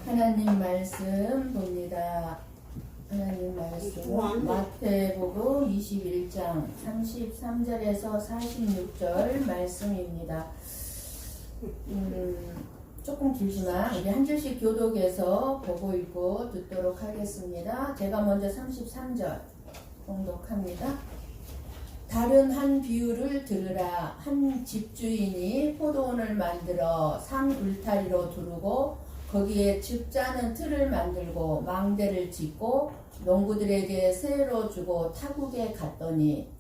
하나님 말씀 봅니다. 하나님 말씀 마태복음 21장 33절에서 46절 말씀입니다. 조금 길지만 우리 한 절씩 교독해서 보고 읽고 듣도록 하겠습니다. 제가 먼저 33절 봉독합니다. 다른 한 비유를 들으라. 한 집주인이 포도원을 만들어 산 울타리로 두르고 거기에 즙 짜는 틀을 만들고 망대를 짓고 농부들에게 세로 주고 타국에 갔더니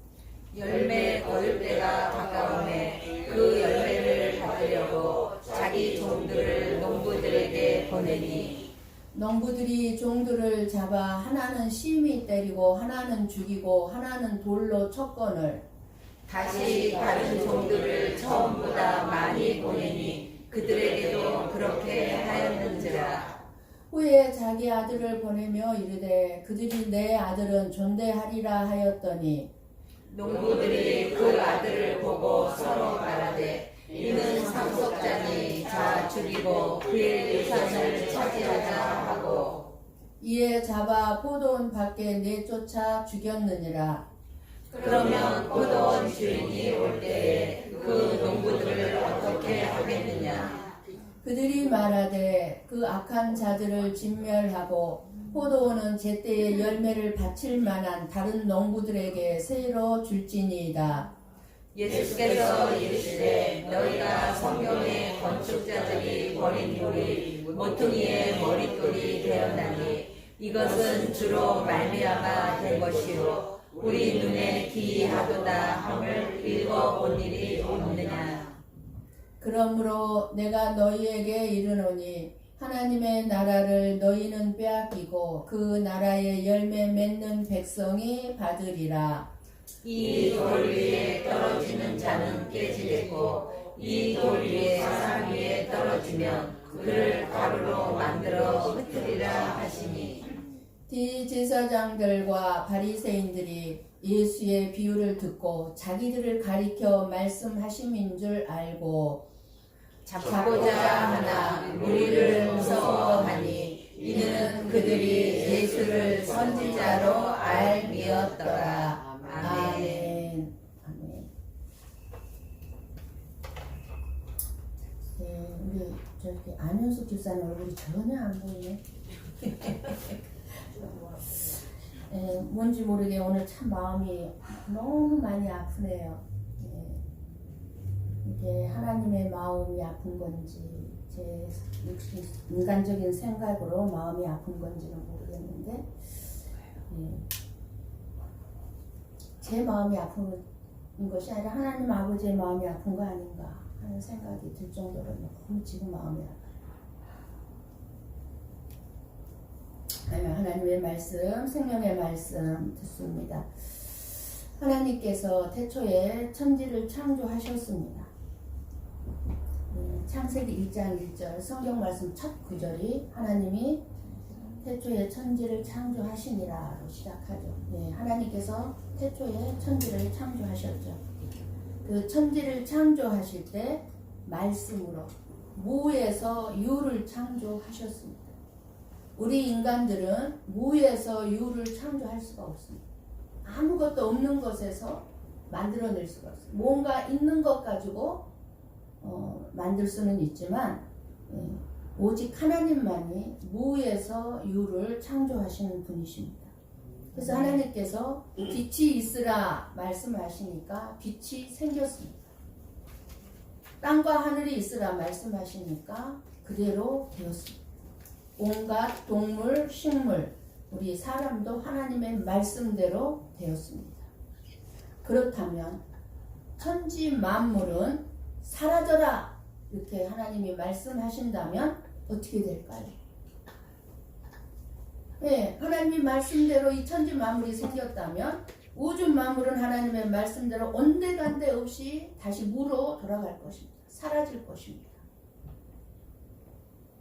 열매 거둘 때가 가까우매 그 열매를 받으려고 자기 종들을 농부들에게 보내니 농부들이 종들을 잡아 하나는 심히 때리고 하나는 죽이고 하나는 돌로 쳤거늘 다시 다른 종들을 처음보다 많이 보내니 그들에게도 그렇게 하였는지라. 후에 자기 아들을 보내며 이르되 그들이 내 아들은 존대하리라 하였더니 농부들이 그 아들을 보고 서로 말하되 이는 상속자니 자 죽이고 그의 유산을 차지하자 하고 이에 잡아 포도원 밖에 내쫓아 죽였느니라. 그러면 포도원 주인이 올 때에 그 농부들을 어떻게 하겠느냐. 그들이 말하되 그 악한 자들을 진멸하고 포도원은 제때에 열매를 바칠 만한 다른 농부들에게 새로 줄지니이다. 예수께서 이르시되 너희가 성경의 건축자들이 버린 돌이 모퉁이의 머릿돌이 되었나니 이것은 주로 말미암아 된 것이요 우리 눈에 기이하도다 함을 읽어본 일이 없느냐. 그러므로 내가 너희에게 이르노니 하나님의 나라를 너희는 빼앗기고 그 나라의 열매 맺는 백성이 받으리라. 이 돌 위에 떨어지는 자는 깨지겠고 이 돌 위에 사람 위에 떨어지면 그를 가루로 만들어 흩으리라 하시니 대제사장들과 바리새인들이 예수의 비유를 듣고 자기들을 가리켜 말씀하심인 줄 알고 잡고자 하나 우리를 무서워하니 이는 그들이 예수를 선지자로 알미었더라. 아멘. 아멘. 네, 우리 저렇게 안윤숙 집사님 얼굴이 전혀 안 보이네. 뭔지 모르게 오늘 참 마음이 너무 많이 아프네요. 이게 하나님의 마음이 아픈 건지 제 인간적인 생각으로 마음이 아픈 건지는 모르겠는데 제 마음이 아픈 것이 아니라 하나님 아버지의 마음이 아픈 거 아닌가 하는 생각이 들 정도로 너무 지금 마음이 아파요. 하나님의 말씀, 생명의 말씀 듣습니다. 하나님께서 태초에 천지를 창조하셨습니다. 창세기 1장 1절 성경 말씀 첫 구절이 하나님이 태초에 천지를 창조하시니라로 시작하죠. 하나님께서 태초에 천지를 창조하셨죠. 그 천지를 창조하실 때 말씀으로 무에서 유를 창조하셨습니다. 우리 인간들은 무에서 유를 창조할 수가 없습니다. 아무것도 없는 것에서 만들어낼 수가 없어요. 뭔가 있는 것 가지고 만들 수는 있지만 오직 하나님만이 무에서 유를 창조하시는 분이십니다. 그래서 하나님께서 빛이 있으라 말씀하시니까 빛이 생겼습니다. 땅과 하늘이 있으라 말씀하시니까 그대로 되었습니다. 온갖 동물, 식물, 우리 사람도 하나님의 말씀대로 되었습니다. 그렇다면 천지 만물은 사라져라 이렇게 하나님이 말씀하신다면 어떻게 될까요? 하나님의 말씀대로 이 천지 만물이 생겼다면 우주 만물은 하나님의 말씀대로 온데간데 없이 다시 무로 돌아갈 것입니다. 사라질 것입니다.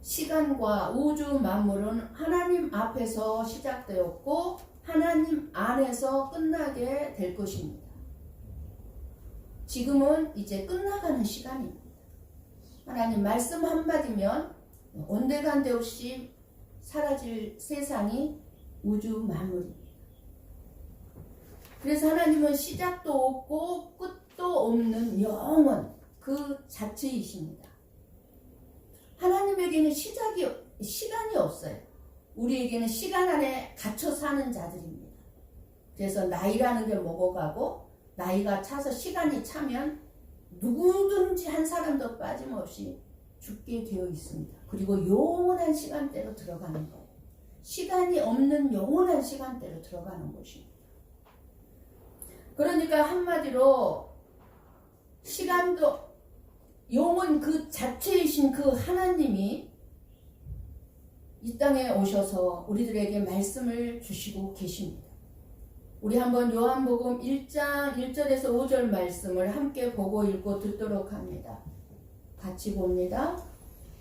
시간과 우주 만물은 하나님 앞에서 시작되었고 하나님 안에서 끝나게 될 것입니다. 지금은 이제 끝나가는 시간입니다. 하나님 말씀 한마디면 온데간데 없이 사라질 세상이 우주 만물입니다. 그래서 하나님은 시작도 없고 끝도 없는 영원 그 자체이십니다. 하나님에게는 시간이 없어요. 우리에게는 시간 안에 갇혀 사는 자들입니다. 그래서 나이라는 게 먹어가고 나이가 차서 시간이 차면 누구든지 한 사람도 빠짐없이 죽게 되어 있습니다. 그리고 영원한 시간대로 들어가는 거예요. 시간이 없는 영원한 시간대로 들어가는 것입니다. 그러니까 한마디로 시간도 영원 그 자체이신 그 하나님이 이 땅에 오셔서 우리들에게 말씀을 주시고 계십니다. 우리 한번 요한복음 1장 1절에서 5절 말씀을 함께 보고 읽고 듣도록 합니다. 같이 봅니다.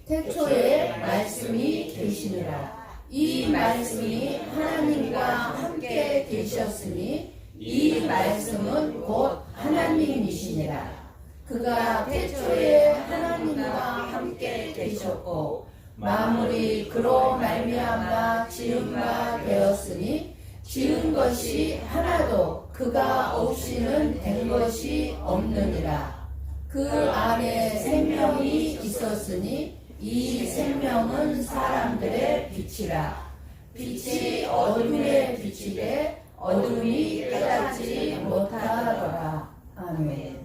태초에 말씀이 계시니라. 이 말씀이 하나님과 함께 계셨으니 이 말씀은 곧 하나님이시니라. 그가 태초에 하나님과 함께 계셨고 만물이 그로 말미암아 지은 바 되었으니 지은 것이 하나도 그가 없이는 된 것이 없느니라. 그 안에 생명이 있었으니 이 생명은 사람들의 빛이라. 빛이 어둠에 비치되 어둠이 깨닫지 못하더라. 아멘.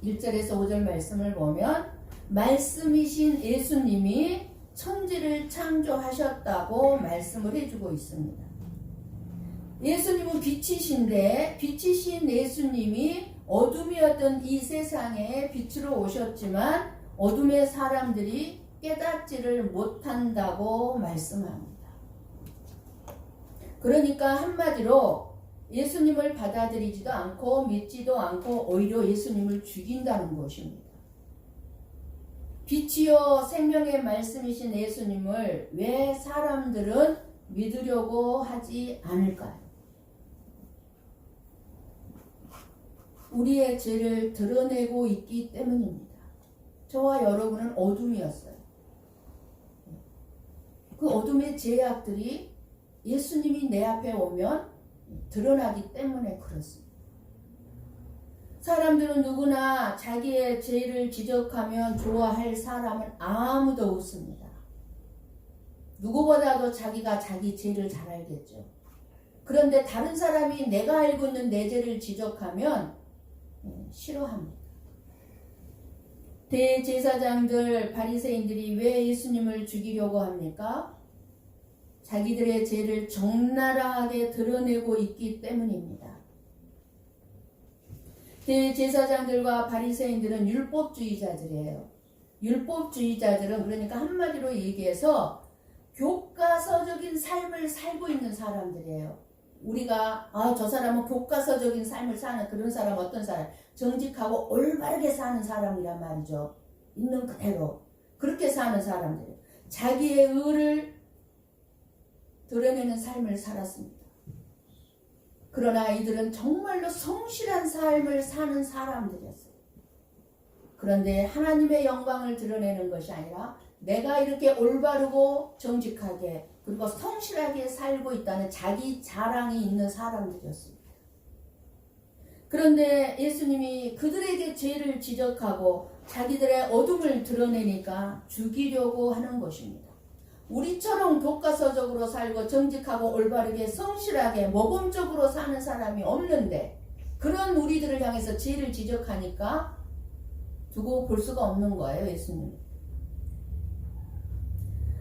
1절에서 5절 말씀을 보면 말씀이신 예수님이 천지를 창조하셨다고 말씀을 해주고 있습니다. 예수님은 빛이신데 빛이신 예수님이 어둠이었던 이 세상에 빛으로 오셨지만 어둠의 사람들이 깨닫지를 못한다고 말씀합니다. 그러니까 한마디로 예수님을 받아들이지도 않고 믿지도 않고 오히려 예수님을 죽인다는 것입니다. 빛이요 생명의 말씀이신 예수님을 왜 사람들은 믿으려고 하지 않을까요? 우리의 죄를 드러내고 있기 때문입니다. 저와 여러분은 어둠이었어요. 그 어둠의 죄악들이 예수님이 내 앞에 오면 드러나기 때문에 그렇습니다. 사람들은 누구나 자기의 죄를 지적하면 좋아할 사람은 아무도 없습니다. 누구보다도 자기가 자기 죄를 잘 알겠죠. 그런데 다른 사람이 내가 알고 있는 내 죄를 지적하면 싫어합니다. 대제사장들, 바리새인들이 왜 예수님을 죽이려고 합니까? 자기들의 죄를 적나라하게 드러내고 있기 때문입니다. 대제사장들과 바리새인들은 율법주의자들이에요. 율법주의자들은 그러니까 한마디로 얘기해서 교과서적인 삶을 살고 있는 사람들이에요. 우리가 저 사람은 교과서적인 삶을 사는 그런 사람 어떤 사람? 정직하고 올바르게 사는 사람이란 말이죠. 있는 그대로 그렇게 사는 사람들. 자기의 의를 드러내는 삶을 살았습니다. 그러나 이들은 정말로 성실한 삶을 사는 사람들이었어요. 그런데 하나님의 영광을 드러내는 것이 아니라 내가 이렇게 올바르고 정직하게 그리고 성실하게 살고 있다는 자기 자랑이 있는 사람들이었습니다. 그런데 예수님이 그들에게 죄를 지적하고 자기들의 어둠을 드러내니까 죽이려고 하는 것입니다. 우리처럼 교과서적으로 살고 정직하고 올바르게 성실하게 모범적으로 사는 사람이 없는데 그런 우리들을 향해서 죄를 지적하니까 두고 볼 수가 없는 거예요, 예수님.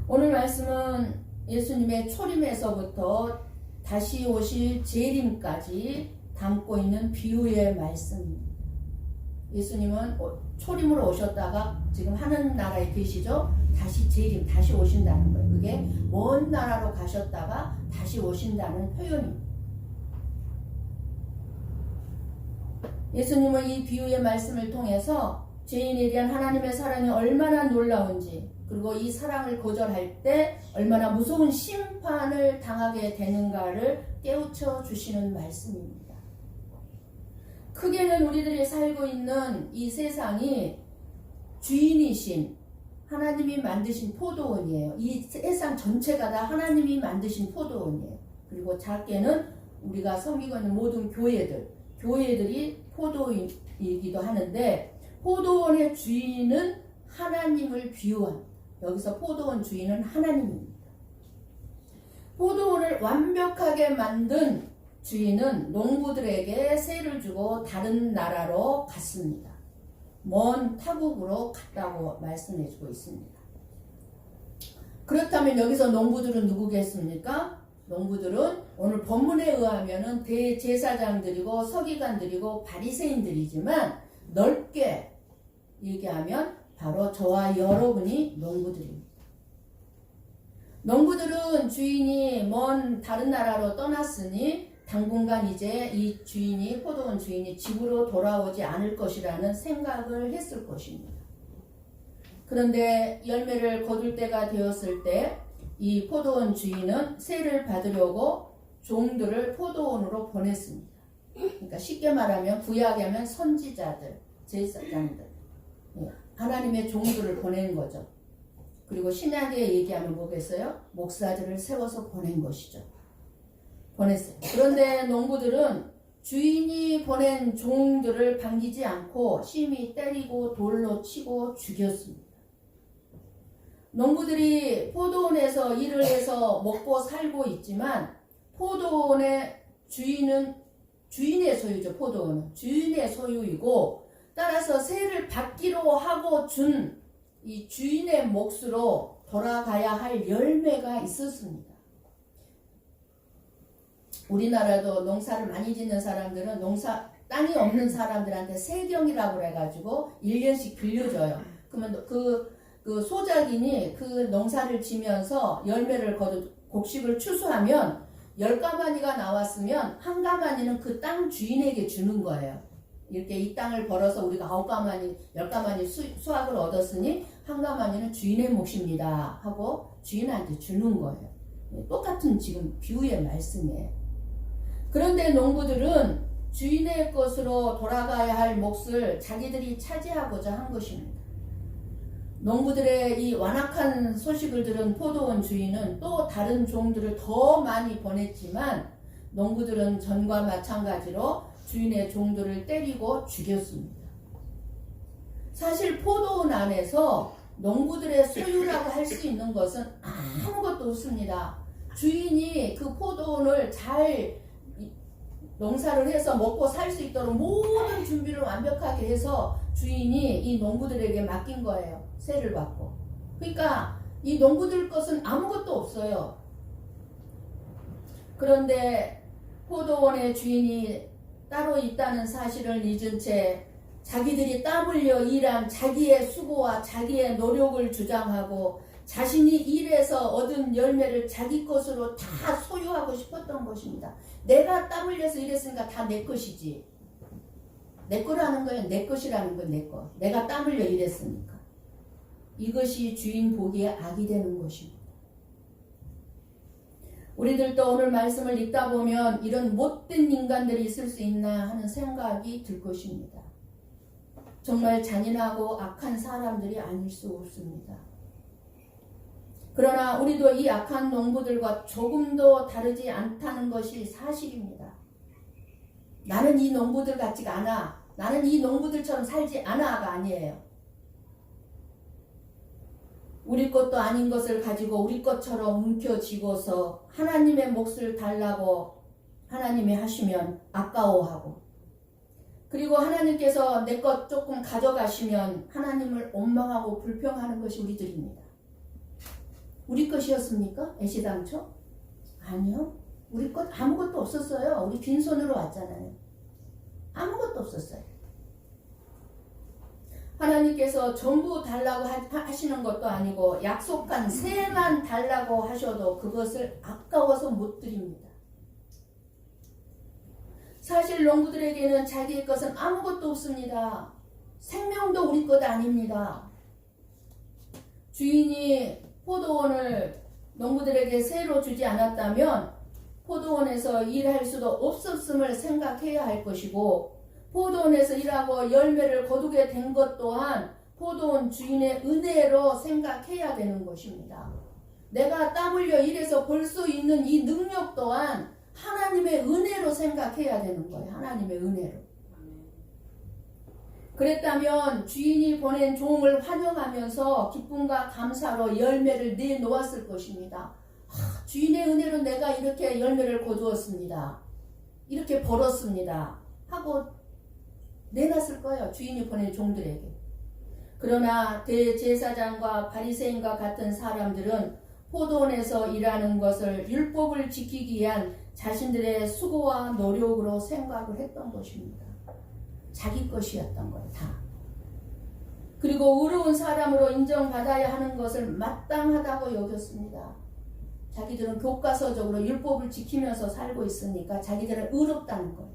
오늘 말씀은 예수님의 초림에서부터 다시 오실 재림까지 담고 있는 비유의 말씀입니다. 예수님은 초림으로 오셨다가 지금 하는 나라에 계시죠? 다시 재림, 다시 오신다는 거예요. 그게 먼 나라로 가셨다가 다시 오신다는 표현입니다. 예수님은 이 비유의 말씀을 통해서 죄인에 대한 하나님의 사랑이 얼마나 놀라운지 그리고 이 사랑을 거절할 때 얼마나 무서운 심판을 당하게 되는가를 깨우쳐 주시는 말씀입니다. 크게는 우리들이 살고 있는 이 세상이 주인이신 하나님이 만드신 포도원이에요. 이 세상 전체가 다 하나님이 만드신 포도원이에요. 그리고 작게는 우리가 섬기고 있는 모든 교회들이 포도이기도 하는데, 포도원의 주인은 하나님을 비유한, 여기서 포도원 주인은 하나님입니다. 포도원을 완벽하게 만든 주인은 농부들에게 세를 주고 다른 나라로 갔습니다. 먼 타국으로 갔다고 말씀해주고 있습니다. 그렇다면 여기서 농부들은 누구겠습니까? 농부들은 오늘 본문에 의하면은 대제사장들이고 서기관들이고 바리새인들이지만 넓게 얘기하면 바로 저와 여러분이 농부들입니다. 농부들은 주인이 먼 다른 나라로 떠났으니 당분간 이제 이 주인이, 포도원 주인이 집으로 돌아오지 않을 것이라는 생각을 했을 것입니다. 그런데 열매를 거둘 때가 되었을 때 이 포도원 주인은 세를 받으려고 종들을 포도원으로 보냈습니다. 그러니까 쉽게 말하면 구약에 하면 선지자들, 제사장들, 하나님의 종들을 보낸 거죠. 그리고 신약에 얘기하면 뭐겠어요? 목사들을 세워서 보낸 것이죠. 보냈어요. 그런데 농부들은 주인이 보낸 종들을 반기지 않고 심히 때리고 돌로 치고 죽였습니다. 농부들이 포도원에서 일을 해서 먹고 살고 있지만 포도원의 주인은 주인의 소유죠. 포도원은 주인의 소유이고, 따라서 세를 받기로 하고 준 이 주인의 몫으로 돌아가야 할 열매가 있었습니다. 우리나라도 농사를 많이 짓는 사람들은 땅이 없는 사람들한테 세경이라고 해가지고 1년씩 빌려줘요. 그러면 그 소작인이 그 농사를 지면서 열매를 거두 곡식을 추수하면 10가마니가 나왔으면 한 가마니는 그 땅 주인에게 주는 거예요. 이렇게 이 땅을 벌어서 우리가 9가마니, 10가마니 수확을 얻었으니 한 가마니는 주인의 몫입니다 하고 주인한테 주는 거예요. 똑같은 지금 비유의 말씀이에요. 그런데 농부들은 주인의 것으로 돌아가야 할 몫을 자기들이 차지하고자 한 것입니다. 농부들의 이 완악한 소식을 들은 포도원 주인은 또 다른 종들을 더 많이 보냈지만 농부들은 전과 마찬가지로 주인의 종들을 때리고 죽였습니다. 사실 포도원 안에서 농부들의 소유라고 할 수 있는 것은 아무것도 없습니다. 주인이 그 포도원을 잘 농사를 해서 먹고 살 수 있도록 모든 준비를 완벽하게 해서 주인이 이 농부들에게 맡긴 거예요. 세를 받고. 그러니까 이 농부들 것은 아무것도 없어요. 그런데 포도원의 주인이 따로 있다는 사실을 잊은 채 자기들이 땀 흘려 일한 자기의 수고와 자기의 노력을 주장하고 자신이 일해서 얻은 열매를 자기 것으로 다 소유하고 싶었던 것입니다. 내가 땀 흘려서 일했으니까 다 내 것이지. 내 거라는 거예요. 내 것이라는 건 내 거. 내가 땀 흘려 일했으니까. 이것이 주인 보기에 악이 되는 것입니다. 우리들도 오늘 말씀을 읽다 보면 이런 못된 인간들이 있을 수 있나 하는 생각이 들 것입니다. 정말 잔인하고 악한 사람들이 아닐 수 없습니다. 그러나 우리도 이 악한 농부들과 조금도 다르지 않다는 것이 사실입니다. 나는 이 농부들 같지가 않아. 나는 이 농부들처럼 살지 않아가 아니에요. 우리 것도 아닌 것을 가지고 우리 것처럼 움켜쥐고서 하나님의 몫을 달라고 하나님이 하시면 아까워하고, 그리고 하나님께서 내 것 조금 가져가시면 하나님을 원망하고 불평하는 것이 우리들입니다. 우리 것이었습니까? 애시당초? 아니요. 우리 것 아무것도 없었어요. 우리 빈손으로 왔잖아요. 아무것도 없었어요. 하나님께서 전부 달라고 하시는 것도 아니고 약속한 세만 달라고 하셔도 그것을 아까워서 못 드립니다. 사실 농부들에게는 자기의 것은 아무것도 없습니다. 생명도 우리 것 아닙니다. 주인이 포도원을 농부들에게 세로 주지 않았다면 포도원에서 일할 수도 없었음을 생각해야 할 것이고, 포도원에서 일하고 열매를 거두게 된 것 또한 포도원 주인의 은혜로 생각해야 되는 것입니다. 내가 땀 흘려 일해서 벌 수 있는 이 능력 또한 하나님의 은혜로 생각해야 되는 거예요. 하나님의 은혜로. 그랬다면 주인이 보낸 종을 환영하면서 기쁨과 감사로 열매를 내놓았을 것입니다. 주인의 은혜로 내가 이렇게 열매를 거두었습니다. 이렇게 벌었습니다. 하고 내놨을 거예요. 주인이 보낸 종들에게. 그러나 대제사장과 바리새인과 같은 사람들은 포도원에서 일하는 것을 율법을 지키기 위한 자신들의 수고와 노력으로 생각을 했던 것입니다. 자기 것이었던 거예요. 다. 그리고 의로운 사람으로 인정받아야 하는 것을 마땅하다고 여겼습니다. 자기들은 교과서적으로 율법을 지키면서 살고 있으니까 자기들은 의롭다는 거예요.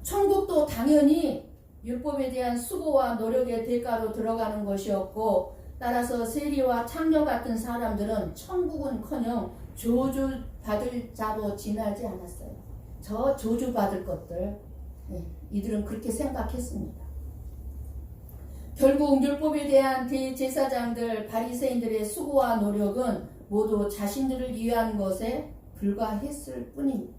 천국도 당연히 율법에 대한 수고와 노력의 대가로 들어가는 것이었고, 따라서 세리와 창녀 같은 사람들은 천국은커녕 저주받을 자로 지나지 않았어요. 저 저주받을 것들, 이들은 그렇게 생각했습니다. 결국 율법에 대한 대제사장들, 바리새인들의 수고와 노력은 모두 자신들을 위한 것에 불과했을 뿐입니다.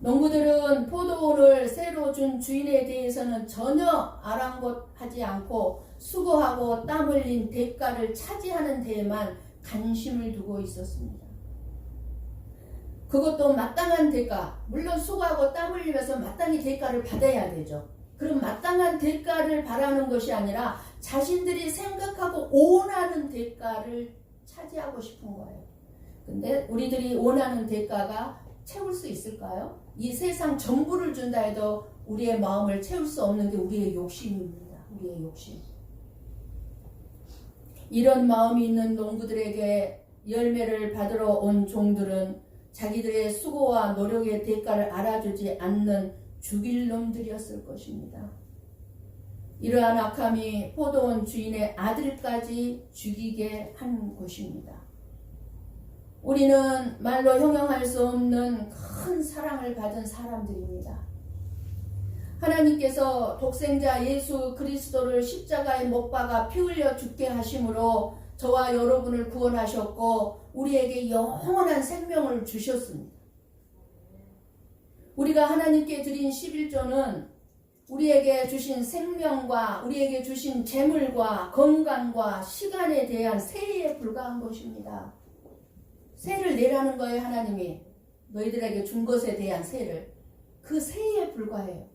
농부들은 포도원을 새로 준 주인에 대해서는 전혀 아랑곳하지 않고 수고하고 땀 흘린 대가를 차지하는 데에만 관심을 두고 있었습니다. 그것도 마땅한 대가, 물론 수고하고 땀 흘리면서 마땅히 대가를 받아야 되죠. 그럼 마땅한 대가를 바라는 것이 아니라 자신들이 생각하고 원하는 대가를 차지하고 싶은 거예요. 근데 우리들이 원하는 대가가 채울 수 있을까요? 이 세상 전부를 준다 해도 우리의 마음을 채울 수 없는 게 우리의 욕심입니다. 우리의 욕심. 이런 마음이 있는 농부들에게 열매를 받으러 온 종들은 자기들의 수고와 노력의 대가를 알아주지 않는 죽일 놈들이었을 것입니다. 이러한 악함이 포도원 주인의 아들까지 죽이게 한 것입니다. 우리는 말로 형용할 수 없는 큰 사랑을 받은 사람들입니다. 하나님께서 독생자 예수 그리스도를 십자가에 못 박아 피 흘려 죽게 하심으로 저와 여러분을 구원하셨고 우리에게 영원한 생명을 주셨습니다. 우리가 하나님께 드린 11조는 우리에게 주신 생명과 우리에게 주신 재물과 건강과 시간에 대한 세에 불과한 것입니다. 세를 내라는 거예요. 하나님이 너희들에게 준 것에 대한 세를. 그 세에 불과해요.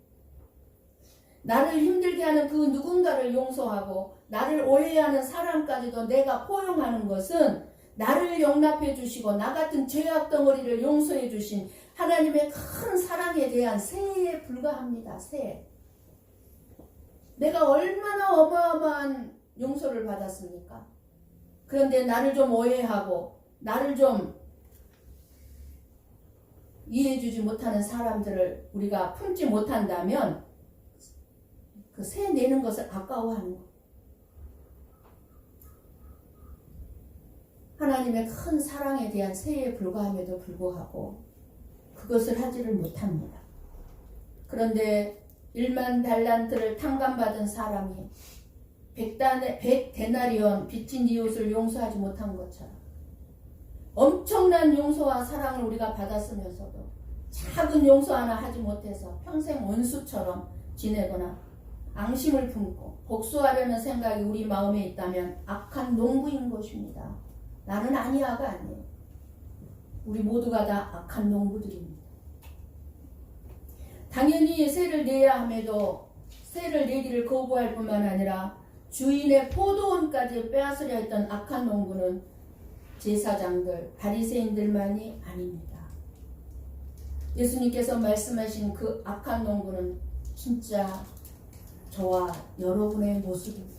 나를 힘들게 하는 그 누군가를 용서하고 나를 오해하는 사람까지도 내가 포용하는 것은 나를 용납해 주시고 나 같은 죄악 덩어리를 용서해 주신 하나님의 큰 사랑에 대한 세에 불과합니다. 세. 내가 얼마나 어마어마한 용서를 받았습니까? 그런데 나를 좀 오해하고 나를 좀 이해해주지 못하는 사람들을 우리가 품지 못한다면 그 세 내는 것을 아까워하는 것. 하나님의 큰 사랑에 대한 세에 불과함에도 불구하고 그것을 하지를 못합니다. 그런데 1만 달란트를 탕감받은 사람이 100데나리온 빚진 이웃을 용서하지 못한 것처럼 엄청난 용서와 사랑을 우리가 받았으면서도 작은 용서 하나 하지 못해서 평생 원수처럼 지내거나 앙심을 품고 복수하려는 생각이 우리 마음에 있다면 악한 농부인 것입니다. 나는 아니야가 아니에요. 우리 모두가 다 악한 농부들입니다. 당연히 세를 내야 함에도 세를 내기를 거부할 뿐만 아니라 주인의 포도원까지 빼앗으려 했던 악한 농부는 제사장들, 바리새인들만이 아닙니다. 예수님께서 말씀하신 그 악한 농부는 진짜 저와 여러분의 모습입니다.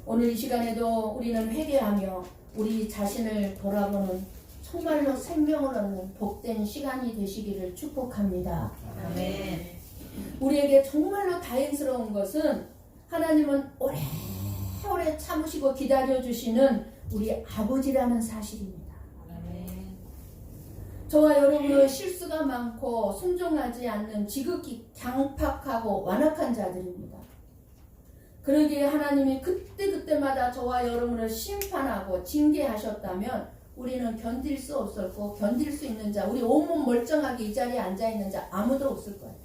오늘 이 시간에도 우리는 회개하며 우리 자신을 돌아보는 정말로 생명을 얻는 복된 시간이 되시기를 축복합니다. 아멘. 우리에게 정말로 다행스러운 것은 하나님은 오래오래 참으시고 기다려주시는 우리 아버지라는 사실입니다. 아멘. 저와 여러분은 실수가 많고 순종하지 않는 지극히 강팍하고 완악한 자들입니다. 그러기에 하나님이 그때그때마다 저와 여러분을 심판하고 징계하셨다면 우리는 견딜 수 없었고, 견딜 수 있는 자, 우리 온몸 멀쩡하게 이 자리에 앉아있는 자 아무도 없을 거예요.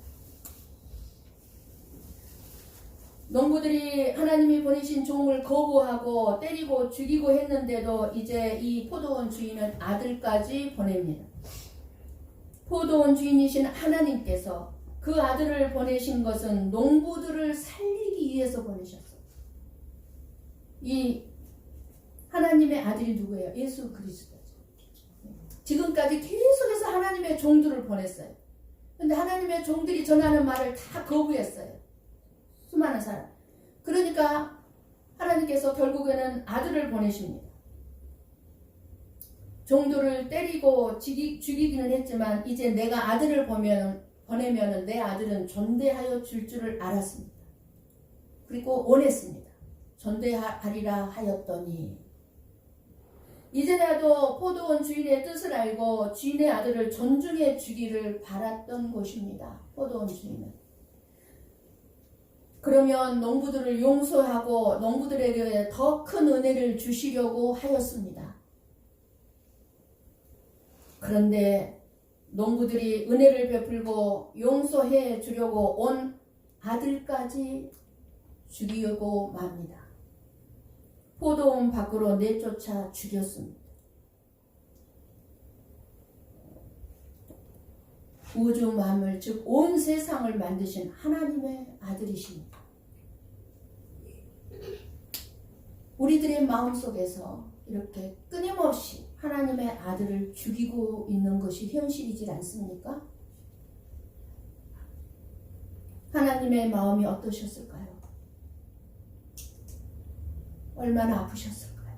농부들이 하나님이 보내신 종을 거부하고 때리고 죽이고 했는데도 이제 이 포도원 주인은 아들까지 보냅니다. 포도원 주인이신 하나님께서 그 아들을 보내신 것은 농부들을 살리기 위해서 보내셨어요. 이 하나님의 아들이 누구예요? 예수 그리스도죠. 지금까지 계속해서 하나님의 종들을 보냈어요. 근데 하나님의 종들이 전하는 말을 다 거부했어요. 수많은 사람. 그러니까 하나님께서 결국에는 아들을 보내십니다. 종들을 때리고 죽이기는 했지만 이제 내가 아들을 보내면 내 아들은 존대하여 줄 줄을 알았습니다. 그리고 원했습니다. 존대하리라 하였더니 이제라도 포도원 주인의 뜻을 알고 주인의 아들을 존중해 주기를 바랐던 것입니다. 포도원 주인은. 그러면 농부들을 용서하고 농부들에게 더 큰 은혜를 주시려고 하였습니다. 그런데 농부들이 은혜를 베풀고 용서해 주려고 온 아들까지 죽이고 맙니다. 포도원 밖으로 내쫓아 죽였습니다. 우주 만물 즉 온 세상을 만드신 하나님의 아들이십니다. 우리들의 마음속에서 이렇게 끊임없이 하나님의 아들을 죽이고 있는 것이 현실이지 않습니까? 하나님의 마음이 어떠셨을까요? 얼마나 아프셨을까요?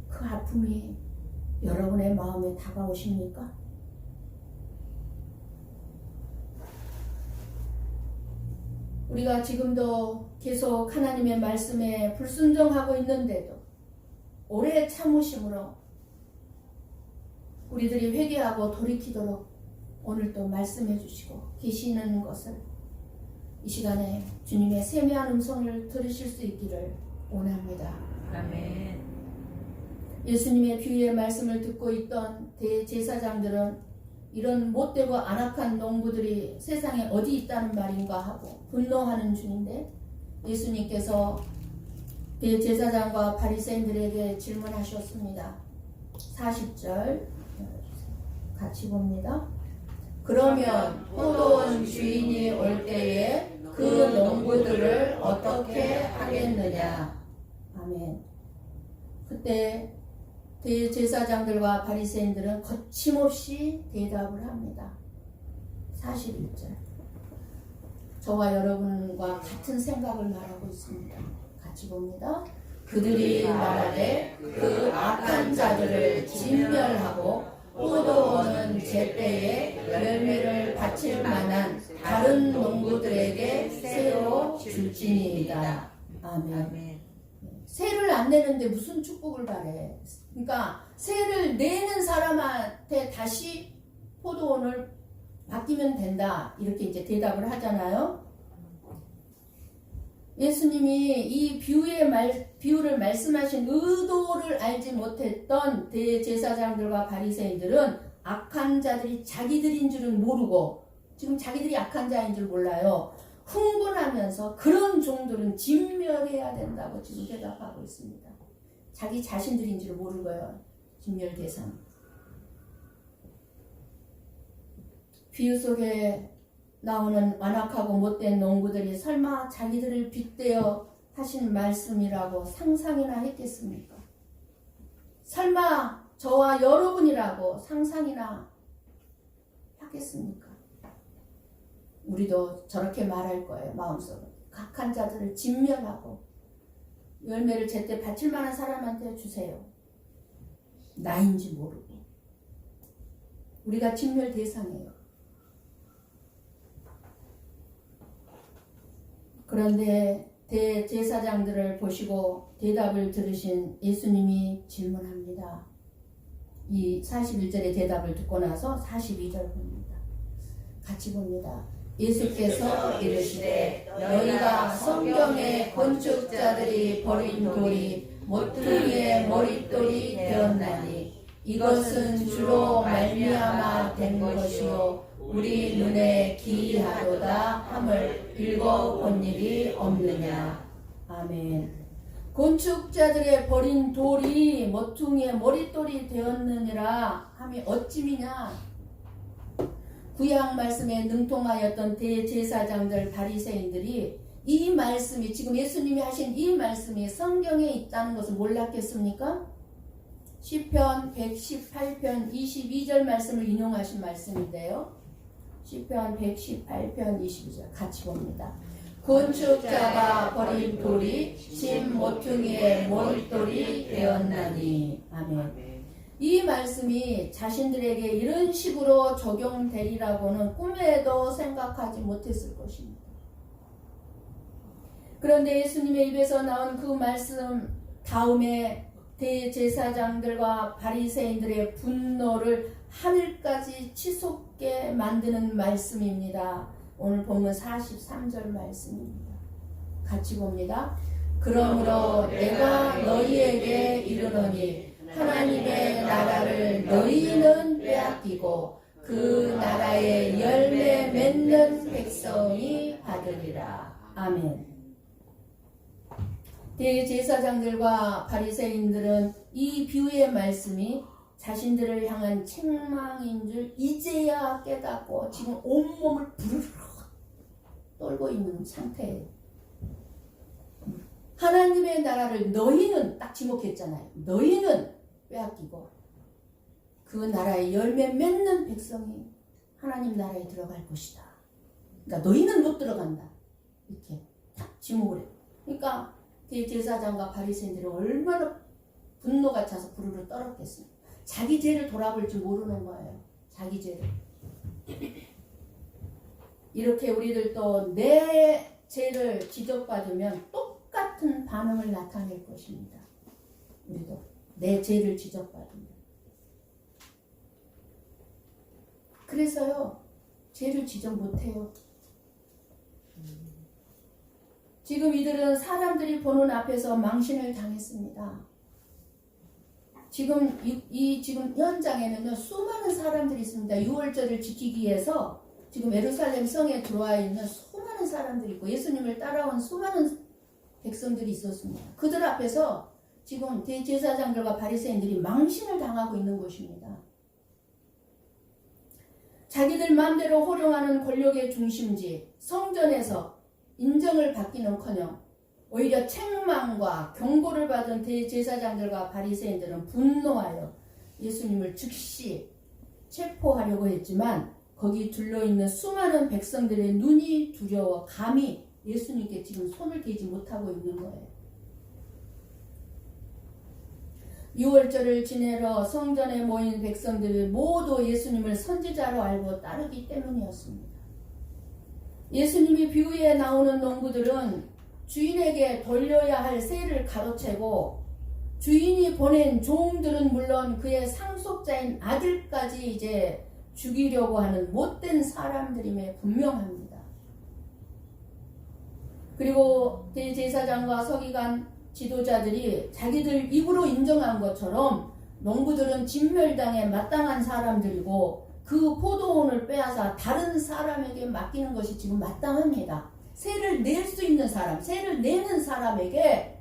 그 아픔이 여러분의 마음에 다가오십니까? 우리가 지금도 계속 하나님의 말씀에 불순종하고 있는데도 오래 참으심으로 우리들이 회개하고 돌이키도록 오늘 또 말씀해 주시고 계시는 것을 이 시간에 주님의 세미한 음성을 들으실 수 있기를 원합니다. 아멘. 예수님의 비유의 말씀을 듣고 있던 대제사장들은 이런 못되고 안악한 농부들이 세상에 어디 있다는 말인가 하고 분노하는 중인데 예수님께서 대제사장과 바리새인들에게 질문하셨습니다. 40절 같이 봅니다. 그러면 포도원 주인이 올 때에 그 농부들을 어떻게 하겠느냐. 아멘. 그때 대제사장들과 바리새인들은 거침없이 대답을 합니다. 41절. 저와 여러분과 같은 생각을 말하고 있습니다. 같이 봅니다. 그들이 말하되 그 악한 자들을 진멸하고 포도원은 제때에 열매를 바칠 만한 다른 농부들에게 새로 줄지니이다. 아멘. 세를 안 내는데 무슨 축복을 바래. 그러니까 세를 내는 사람한테 다시 포도원을 맡기면 된다. 이렇게 이제 대답을 하잖아요. 예수님이 이 비유를 말씀하신 의도를 알지 못했던 대제사장들과 바리새인들은 악한 자들이 자기들인 줄은 모르고 지금 자기들이 악한 자인 줄 몰라요. 흥분하면서 그런 종들은 진멸해야 된다고 지금 대답하고 있습니다. 자기 자신들인 줄 모르고요. 진멸 대상. 비유 속에 나오는 완악하고 못된 농부들이 설마 자기들을 빗대어 하신 말씀이라고 상상이나 했겠습니까? 설마 저와 여러분이라고 상상이나 하겠습니까? 우리도 저렇게 말할 거예요. 마음속으로. 악한 자들을 진멸하고 열매를 제때 바칠 만한 사람한테 주세요. 나인지 모르고. 우리가 진멸 대상이에요. 그런데 대제사장들을 보시고 대답을 들으신 예수님이 질문합니다. 이 41절의 대답을 듣고 나서 42절 봅니다. 같이 봅니다. 예수께서 이르시되 너희가 성경의 건축자들이 버린 돌이 모퉁이의 머릿돌이 되었나니 이것은 주로 말미암아 된 것이요 우리 눈에 기이하도다 함을 읽어본 일이 없느냐. 아멘. 건축자들의 버린 돌이 모퉁이의 머릿돌이 되었느니라 함이 어찌미냐. 구약 말씀에 능통하였던 대제사장들 바리새인들이 이 말씀이 지금 예수님이 하신 이 말씀이 성경에 있다는 것을 몰랐겠습니까? 시편 118편 22절 말씀을 인용하신 말씀인데요. 시편 118편 22절 같이 봅니다. 건축자가 버린 돌이 진 모퉁이의 머릿돌이 되었나니. 아멘. 이 말씀이 자신들에게 이런 식으로 적용되리라고는 꿈에도 생각하지 못했을 것입니다. 그런데 예수님의 입에서 나온 그 말씀 다음에 대제사장들과 바리새인들의 분노를 하늘까지 치솟게 만드는 말씀입니다. 오늘 본문 43절 말씀입니다. 같이 봅니다. 그러므로 내가 너희에게 이르노니 하나님의 나라를 너희는 빼앗기고 그 나라의 열매 맺는 백성이 받으리라. 아멘. 대제사장들과 바리새인들은 이 비유의 말씀이 자신들을 향한 책망인 줄 이제야 깨닫고 지금 온몸을 부르르 떨고 있는 상태예요. 하나님의 나라를 너희는 딱 지목했잖아요. 너희는 빼앗기고 그 나라의 열매 맺는 백성이 하나님 나라에 들어갈 것이다. 그러니까 너희는 못 들어간다. 이렇게 딱 지목을 해요. 그러니까 대제사장과 바리새인들은 얼마나 분노가 차서 부르르 떨었겠습니까? 자기 죄를 돌아볼 줄 모르는 거예요. 자기 죄를. 이렇게 우리들도 내 죄를 지적받으면 똑같은 반응을 나타낼 것입니다. 우리도 내 죄를 지적받으면. 그래서요, 죄를 지적 못해요. 지금 이들은 사람들이 보는 앞에서 망신을 당했습니다. 지금 지금 현장에는요, 수많은 사람들이 있습니다. 6월절을 지키기 위해서 지금 예루살렘 성에 들어와 있는 수많은 사람들이 있고 예수님을 따라온 수많은 백성들이 있었습니다. 그들 앞에서 지금 대제사장들과 바리새인들이 망신을 당하고 있는 것입니다. 자기들 마음대로 호령하는 권력의 중심지 성전에서 인정을 받기는커녕 오히려 책망과 경고를 받은 대제사장들과 바리새인들은 분노하여 예수님을 즉시 체포하려고 했지만 거기 둘러있는 수많은 백성들의 눈이 두려워 감히 예수님께 지금 손을 대지 못하고 있는 거예요. 6월절을 지내러 성전에 모인 백성들이 모두 예수님을 선지자로 알고 따르기 때문이었습니다. 예수님이 비유에 나오는 농부들은 주인에게 돌려야 할 세를 가로채고 주인이 보낸 종들은 물론 그의 상속자인 아들까지 이제 죽이려고 하는 못된 사람들임에 분명합니다. 그리고 대제사장과 서기관 지도자들이 자기들 입으로 인정한 것처럼 농부들은 진멸당에 마땅한 사람들이고 그 포도원을 빼앗아 다른 사람에게 맡기는 것이 지금 마땅합니다. 세를 낼 수 있는 사람, 세를 내는 사람에게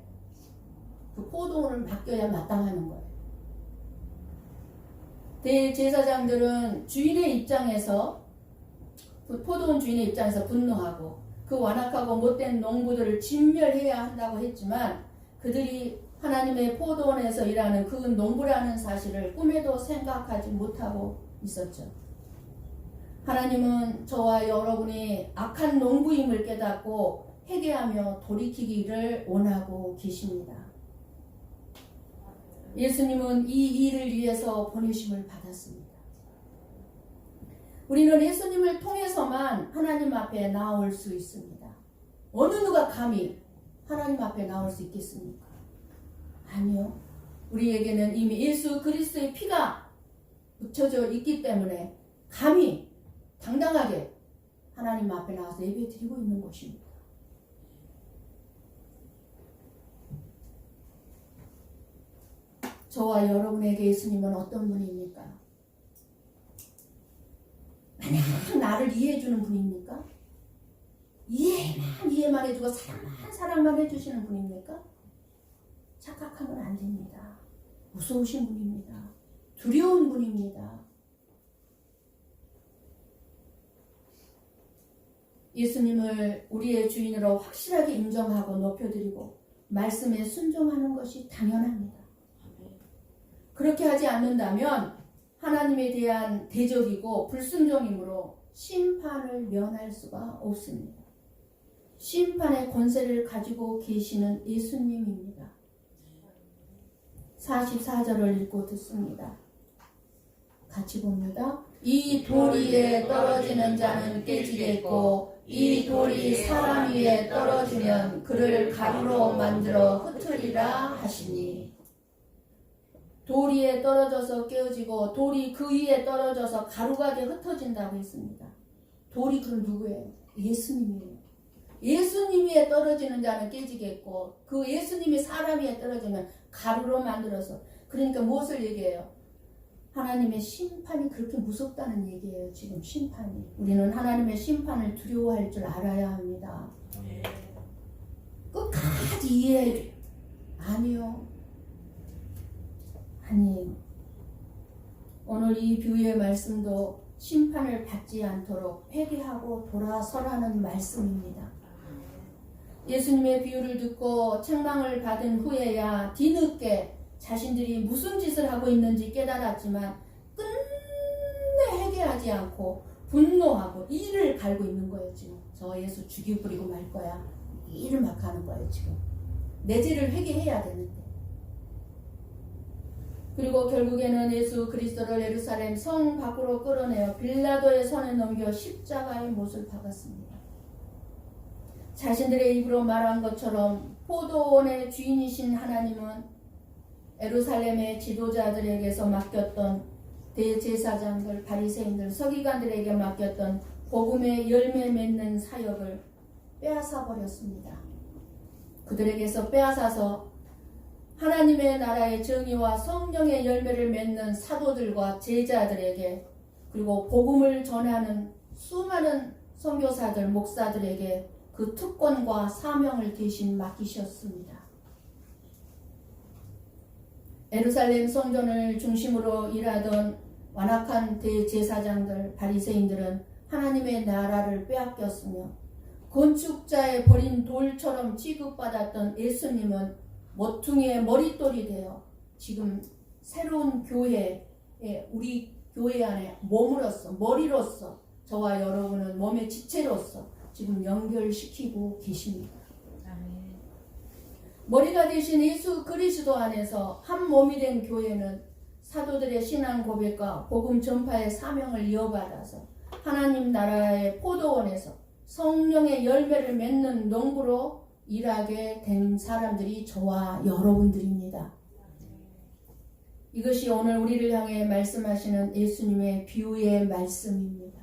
그 포도원을 맡겨야 마땅하는 거예요. 대제사장들은 주인의 입장에서 그 포도원 주인의 입장에서 분노하고 그 완악하고 못된 농부들을 진멸해야 한다고 했지만 그들이 하나님의 포도원에서 일하는 그 농부라는 사실을 꿈에도 생각하지 못하고 있었죠. 하나님은 저와 여러분이 악한 농부임을 깨닫고 회개하며 돌이키기를 원하고 계십니다. 예수님은 이 일을 위해서 보내심을 받았습니다. 우리는 예수님을 통해서만 하나님 앞에 나올 수 있습니다. 어느 누가 감히 하나님 앞에 나올 수 있겠습니까? 아니요. 우리에게는 이미 예수 그리스도의 피가 붙여져 있기 때문에 감히 당당하게 하나님 앞에 나와서 예배 드리고 있는 것입니다. 저와 여러분에게 예수님은 어떤 분입니까? 마냥 나를 이해해주는 분입니까? 이해만 해주고 사랑만 해주시는 분입니까? 착각하면 안 됩니다. 무서우신 분입니다. 두려운 분입니다. 예수님을 우리의 주인으로 확실하게 인정하고 높여드리고 말씀에 순종하는 것이 당연합니다. 그렇게 하지 않는다면 하나님에 대한 대적이고 불순종이므로 심판을 면할 수가 없습니다. 심판의 권세를 가지고 계시는 예수님입니다. 44절을 읽고 듣습니다. 같이 봅니다. 이 돌 위에 떨어지는 자는 깨지겠고 이 돌이 사람 위에 떨어지면 그를 가루로 만들어 흩으리라 하시니. 돌 위에 떨어져서 깨어지고 돌이 그 위에 떨어져서 가루가 돼 흩어진다고 했습니다. 돌이 그럼 누구예요? 예수님이에요. 예수님 위에 떨어지는 자는 깨지겠고 그 예수님이 사람 위에 떨어지면 가루로 만들어서, 그러니까 무엇을 얘기해요? 하나님의 심판이 그렇게 무섭다는 얘기예요. 지금 심판이. 우리는 하나님의 심판을 두려워할 줄 알아야 합니다. 끝까지 이해해줘. 아니요. 아니에요. 오늘 이 비유의 말씀도 심판을 받지 않도록 회개하고 돌아서라는 말씀입니다. 예수님의 비유를 듣고 책망을 받은 후에야 뒤늦게 자신들이 무슨 짓을 하고 있는지 깨달았지만 끝내 회개하지 않고 분노하고 이를 갈고 있는 거예요. 지금 저 예수 죽여버리고 말 거야. 이를 막 하는 거예요. 지금 내 죄를 회개해야 되는데. 그리고 결국에는 예수 그리스도를 예루살렘 성 밖으로 끌어내어 빌라도의 손에 넘겨 십자가의 못을 박았습니다. 자신들의 입으로 말한 것처럼 포도원의 주인이신 하나님은 예루살렘의 지도자들에게서 맡겼던 대제사장들, 바리새인들, 서기관들에게 맡겼던 복음의 열매 맺는 사역을 빼앗아 버렸습니다. 그들에게서 빼앗아서 하나님의 나라의 정의와 성령의 열매를 맺는 사도들과 제자들에게, 그리고 복음을 전하는 수많은 선교사들, 목사들에게 그 특권과 사명을 대신 맡기셨습니다. 예루살렘 성전을 중심으로 일하던 완악한 대제사장들, 바리새인들은 하나님의 나라를 빼앗겼으며 건축자의 버린 돌처럼 취급받았던 예수님은 모퉁이의 머릿돌이 되어 지금 새로운 교회에, 우리 교회 안에 몸으로서, 머리로서, 저와 여러분은 몸의 지체로서 지금 연결시키고 계십니다. 머리가 되신 예수 그리스도 안에서 한 몸이 된 교회는 사도들의 신앙 고백과 복음 전파의 사명을 이어받아서 하나님 나라의 포도원에서 성령의 열매를 맺는 농부로 일하게 된 사람들이 저와 여러분들입니다. 이것이 오늘 우리를 향해 말씀하시는 예수님의 비유의 말씀입니다.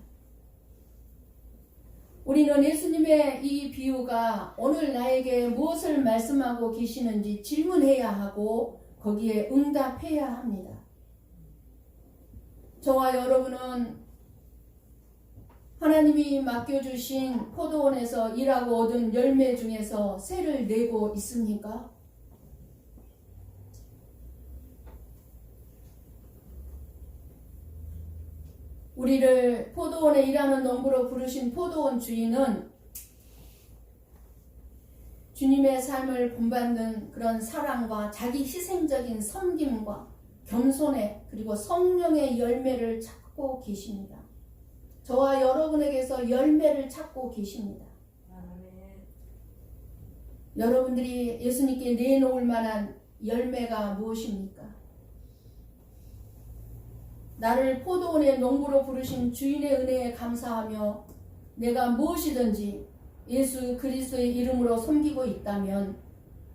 우리는 예수님의 이 비유가 오늘 나에게 무엇을 말씀하고 계시는지 질문해야 하고 거기에 응답해야 합니다. 저와 여러분은 하나님이 맡겨주신 포도원에서 일하고 얻은 열매 중에서 새를 내고 있습니까? 우리를 포도원에 일하는 농부로 부르신 포도원 주인은 주님의 삶을 본받는 그런 사랑과 자기 희생적인 섬김과 겸손에, 그리고 성령의 열매를 찾고 계십니다. 저와 여러분에게서 열매를 찾고 계십니다. 여러분들이 예수님께 내놓을 만한 열매가 무엇입니까? 나를 포도원의 농부로 부르신 주인의 은혜에 감사하며 내가 무엇이든지 예수 그리스도의 이름으로 섬기고 있다면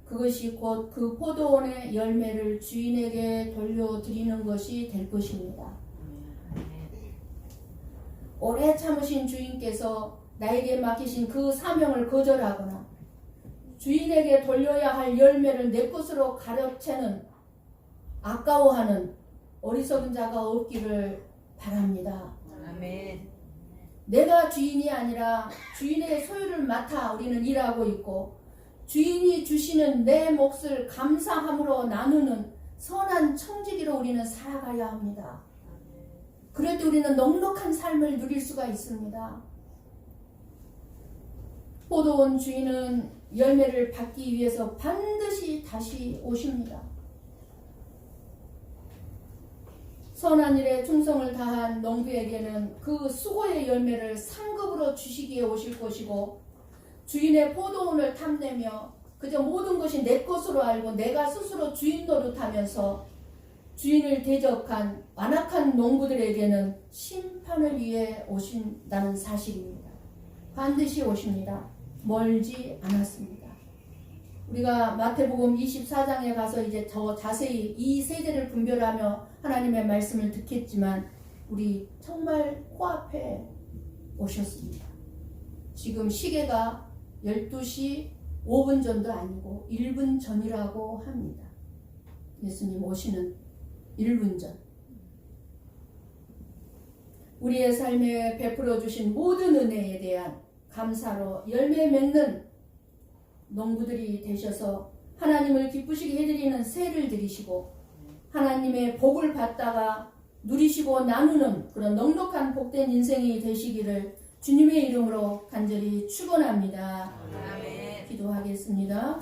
그것이 곧 그 포도원의 열매를 주인에게 돌려드리는 것이 될 것입니다. 오래 참으신 주인께서 나에게 맡기신 그 사명을 거절하거나 주인에게 돌려야 할 열매를 내 것으로 가로채는 아까워하는 어리석은 자가 없기를 바랍니다. 아멘. 내가 주인이 아니라 주인의 소유를 맡아 우리는 일하고 있고 주인이 주시는 내 몫을 감사함으로 나누는 선한 청지기로 우리는 살아가야 합니다. 그럴 때 우리는 넉넉한 삶을 누릴 수가 있습니다. 포도원 주인은 열매를 받기 위해서 반드시 다시 오십니다. 선한 일에 충성을 다한 농부에게는 그 수고의 열매를 상급으로 주시기에 오실 것이고 주인의 포도원을 탐내며 그저 모든 것이 내 것으로 알고 내가 스스로 주인 노릇하면서 주인을 대적한 완악한 농부들에게는 심판을 위해 오신다는 사실입니다. 반드시 오십니다. 멀지 않았습니다. 우리가 마태복음 24장에 가서 이제 더 자세히 이 세대를 분별하며 하나님의 말씀을 듣겠지만 우리 정말 코앞에 오셨습니다. 지금 시계가 12시 5분 전도 아니고 1분 전이라고 합니다. 예수님 오시는 1분 전. 우리의 삶에 베풀어 주신 모든 은혜에 대한 감사로 열매 맺는 농부들이 되셔서 하나님을 기쁘시게 해드리는 세를 드리시고 하나님의 복을 받다가 누리시고 나누는 그런 넉넉한 복된 인생이 되시기를 주님의 이름으로 간절히 축원합니다. 아멘. 기도하겠습니다.